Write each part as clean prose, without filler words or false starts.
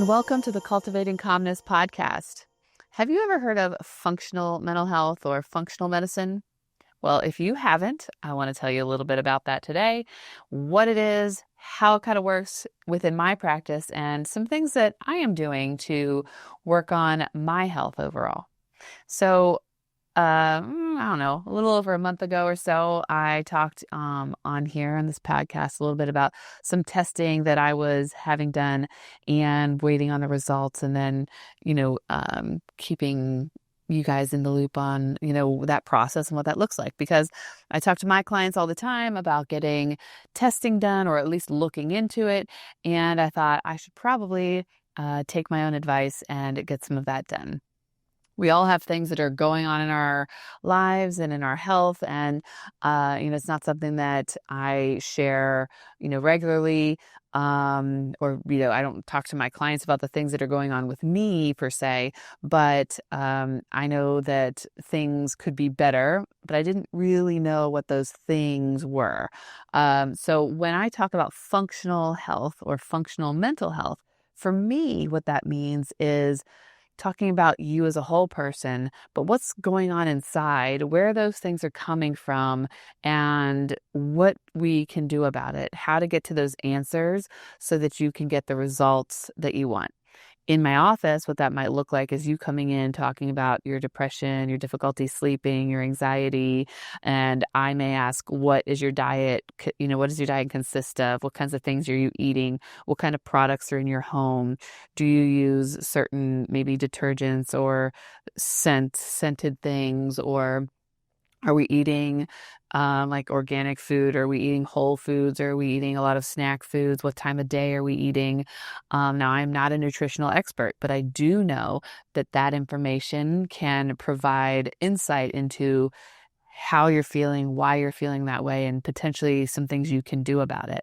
and welcome to the Cultivating Calmness Podcast. Have you ever heard of functional mental health or functional medicine? Well, if you haven't, I want to tell you a little bit about that today, what it is, how it kind of works within my practice, and some things that I am doing to work on my health overall. So, I don't know, a little over a month ago or so, I talked on here on this podcast a little bit about some testing that I was having done and waiting on the results, and then, keeping you guys in the loop on, that process and what that looks like. Because I talk to my clients all the time about getting testing done or at least looking into it. And I thought I should probably take my own advice and get some of that done. We all have things that are going on in our lives and in our health. And, it's not something that I share, regularly. I don't talk to my clients about the things that are going on with me per se, but I know that things could be better, but I didn't really know what those things were. So when I talk about functional health or functional mental health, for me, what that means is talking about you as a whole person, but what's going on inside, where those things are coming from, and what we can do about it, how to get to those answers so that you can get the results that you want. In my office, what that might look like is you coming in talking about your depression, your difficulty sleeping, your anxiety, and I may ask, what is your diet? What does your diet consist of? What kinds of things are you eating? What kind of products are in your home? Do you use certain maybe detergents or scented things, or are we eating like organic food? Are we eating whole foods? Are we eating a lot of snack foods? What time of day are we eating? Now, I'm not a nutritional expert, but I do know that information can provide insight into how you're feeling, why you're feeling that way, and potentially some things you can do about it.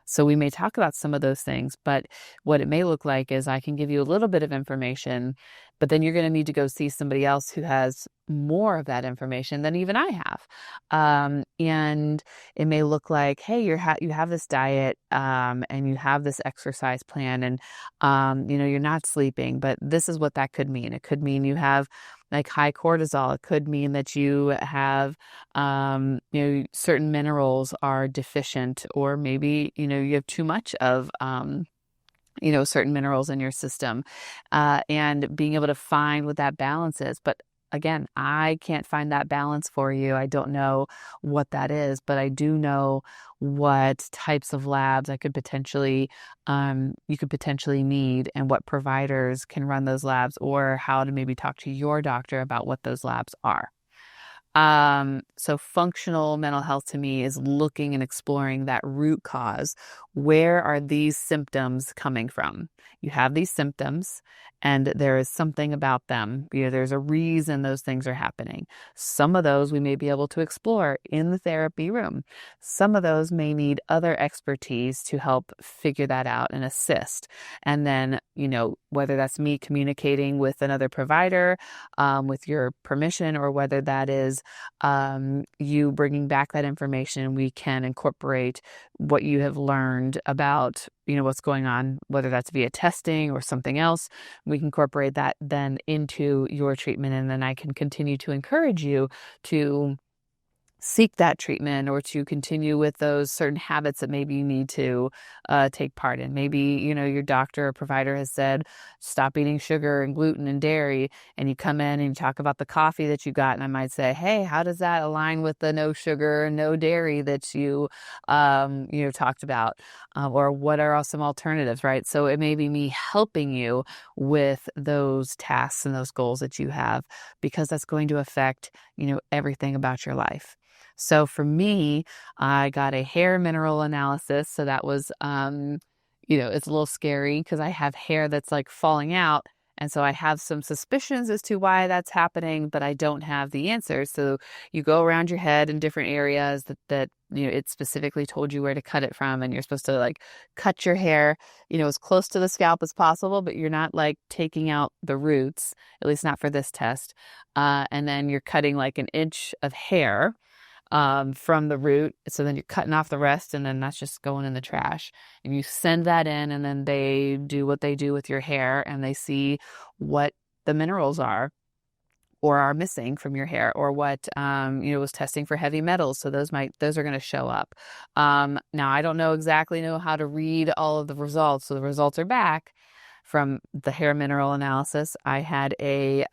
So we may talk about some of those things, but what it may look like is I can give you a little bit of information, but then you're going to need to go see somebody else who has more of that information than even I have. And it may look like, hey, you have this diet, and you have this exercise plan, and, you're not sleeping, but this is what that could mean. It could mean you have like high cortisol. It could mean that you have, certain minerals are deficient, or maybe, you have too much of, certain minerals in your system, and being able to find what that balance is. But again, I can't find that balance for you. I don't know what that is, but I do know what types of labs you could potentially need, and what providers can run those labs, or how to maybe talk to your doctor about what those labs are. So functional mental health to me is looking and exploring that root cause. Where are these symptoms coming from? You have these symptoms, and there is something about them. There's a reason those things are happening. Some of those we may be able to explore in the therapy room. Some of those may need other expertise to help figure that out and assist. And then, whether that's me communicating with another provider, with your permission, or whether that is you bringing back that information, we can incorporate what you have learned about, what's going on, whether that's via testing or something else. We can incorporate that then into your treatment, and then I can continue to encourage you to seek that treatment, or to continue with those certain habits that maybe you need to take part in. Maybe, your doctor or provider has said, stop eating sugar and gluten and dairy, and you come in and you talk about the coffee that you got, and I might say, hey, how does that align with the no sugar, no dairy that you, talked about? Or what are some alternatives, right? So it may be me helping you with those tasks and those goals that you have, because that's going to affect, everything about your life. So for me, I got a hair mineral analysis. So that was, it's a little scary because I have hair that's like falling out. And so I have some suspicions as to why that's happening, but I don't have the answers. So you go around your head in different areas that it specifically told you where to cut it from. And you're supposed to like cut your hair, as close to the scalp as possible, but you're not like taking out the roots, at least not for this test. And then you're cutting like an inch of hair. from the root. So then you're cutting off the rest, and then that's just going in the trash. And you send that in, and then they do what they do with your hair, and they see what the minerals are or are missing from your hair, or what was testing for heavy metals. So those are going to show up. Now I don't know how to read all of the results. So the results are back from the hair mineral analysis. I had a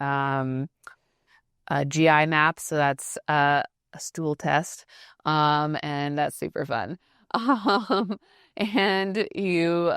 GI map, so that's a stool test, and that's super fun. And you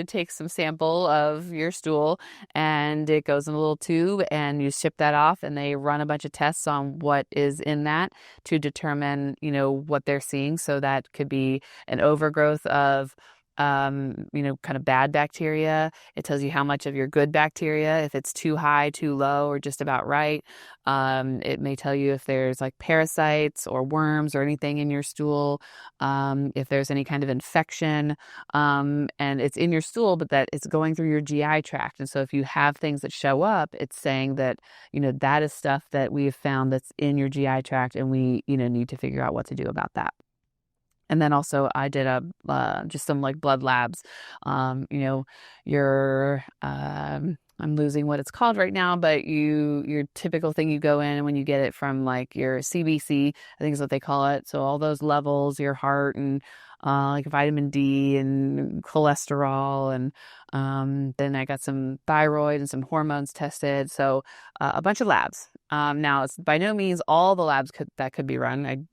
take some sample of your stool, and it goes in a little tube, and you ship that off, and they run a bunch of tests on what is in that to determine, what they're seeing. So that could be an overgrowth of kind of bad bacteria. It tells you how much of your good bacteria, if it's too high, too low, or just about right. It may tell you if there's like parasites or worms or anything in your stool, if there's any kind of infection, and it's in your stool, but that it's going through your GI tract. And so if you have things that show up, it's saying that, that is stuff that we have found that's in your GI tract, and we, need to figure out what to do about that. And then also I did just some like blood labs. I'm losing what it's called right now, but your typical thing, you go in, and when you get it from like your CBC, I think is what they call it. So all those levels, your heart, and like vitamin D and cholesterol, and then I got some thyroid and some hormones tested. So a bunch of labs. Now it's by no means all the labs that could be run.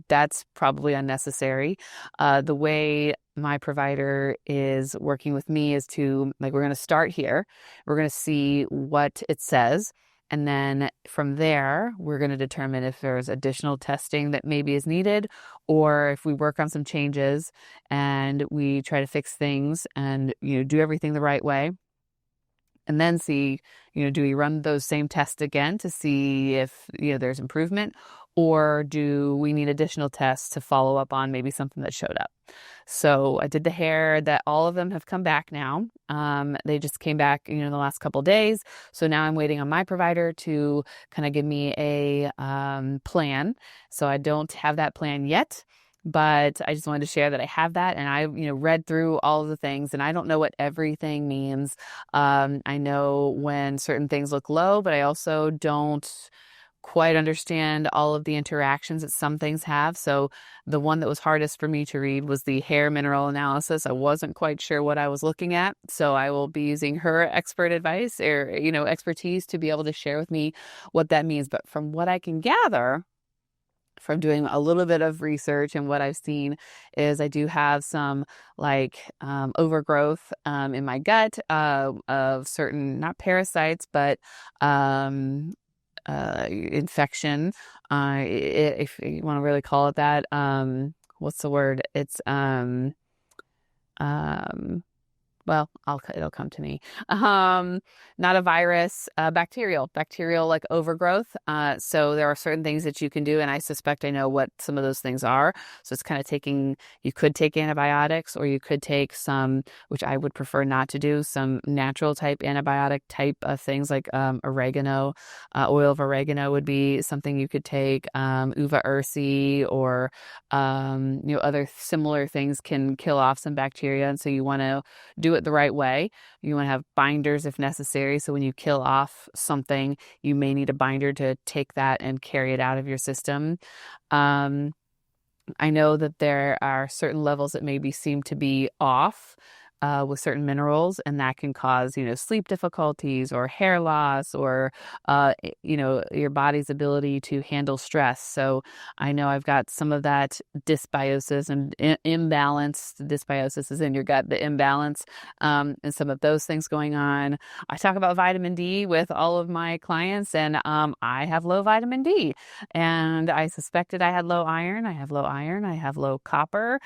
That's probably unnecessary. The way my provider is working with me is to, like, we're going to start here. We're going to see what it says. And then from there, we're going to determine if there's additional testing that maybe is needed, or if we work on some changes and we try to fix things and, do everything the right way. And then see, do we run those same tests again to see if, there's improvement, or do we need additional tests to follow up on maybe something that showed up? So I did the hair. That all of them have come back now. They just came back, in the last couple of days. So now I'm waiting on my provider to kind of give me a plan. So I don't have that plan yet. But I just wanted to share that I have that, and I, read through all of the things, and I don't know what everything means. I know when certain things look low, but I also don't quite understand all of the interactions that some things have. So the one that was hardest for me to read was the hair mineral analysis. I wasn't quite sure what I was looking at. So I will be using her expert advice or, expertise to be able to share with me what that means. But from what I can gather, from doing a little bit of research, and what I've seen is I do have some overgrowth in my gut of certain, not parasites, but infection. If you want to really call it that, what's the word? It's well, it'll come to me. Not a virus, bacterial like overgrowth. So there are certain things that you can do, and I suspect I know what some of those things are. So it's kind of you could take antibiotics, or you could take some, which I would prefer not to do, some natural type antibiotic type of things like oregano. Oil of oregano would be something you could take. Uva ursi, or other similar things can kill off some bacteria, and so you want to do it the right way. You want to have binders if necessary. So when you kill off something, you may need a binder to take that and carry it out of your system. I know that there are certain levels that maybe seem to be off with certain minerals, and that can cause, sleep difficulties or hair loss, or, your body's ability to handle stress. So I know I've got some of that dysbiosis and imbalance. Dysbiosis is in your gut, the imbalance, and some of those things going on. I talk about vitamin D with all of my clients, and I have low vitamin D, and I suspected I had low iron. I have low iron. I have low copper.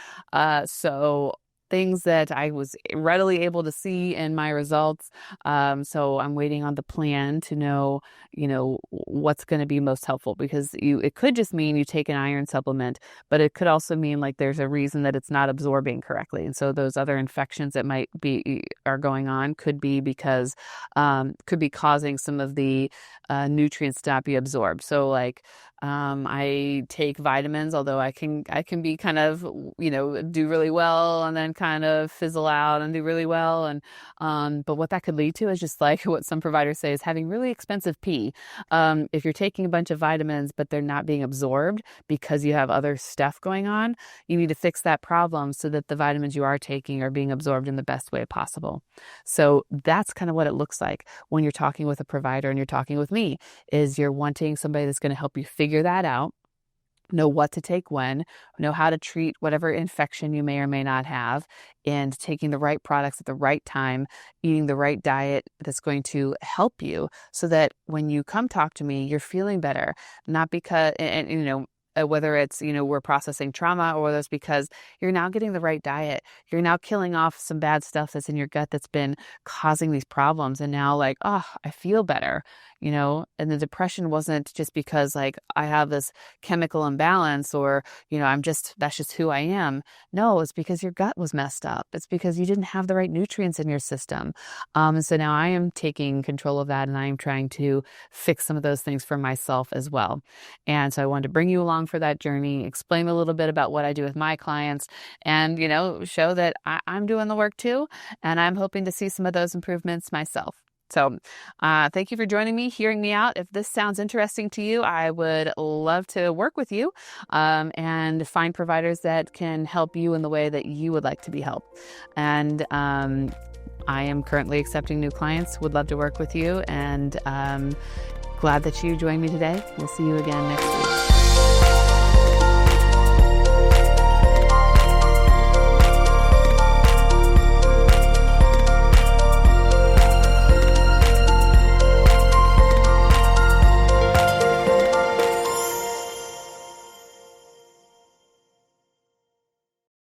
So things that I was readily able to see in my results. So I'm waiting on the plan to know, what's going to be most helpful, because it could just mean you take an iron supplement, but it could also mean like there's a reason that it's not absorbing correctly. And so those other infections that are going on could be because, could be causing some of the nutrients to not be absorbed. So like, I take vitamins, although I can be kind of, do really well and then kind of fizzle out and do really well. But what that could lead to is just like what some providers say is having really expensive pee. If you're taking a bunch of vitamins, but they're not being absorbed because you have other stuff going on, you need to fix that problem so that the vitamins you are taking are being absorbed in the best way possible. So that's kind of what it looks like when you're talking with a provider and you're talking with me, is you're wanting somebody that's going to help you figure that out, know what to take when, know how to treat whatever infection you may or may not have, and taking the right products at the right time, eating the right diet that's going to help you so that when you come talk to me, you're feeling better, not because, whether it's, we're processing trauma or whether it's because you're now getting the right diet. You're now killing off some bad stuff that's in your gut that's been causing these problems. And now like, oh, I feel better, and the depression wasn't just because like I have this chemical imbalance or, that's just who I am. No, it's because your gut was messed up. It's because you didn't have the right nutrients in your system. And so now I am taking control of that and I am trying to fix some of those things for myself as well. And so I wanted to bring you along for that journey, explain a little bit about what I do with my clients and, show that I'm doing the work too. And I'm hoping to see some of those improvements myself. So thank you for joining me, hearing me out. If this sounds interesting to you, I would love to work with you and find providers that can help you in the way that you would like to be helped. And I am currently accepting new clients, would love to work with you, and glad that you joined me today. We'll see you again next week.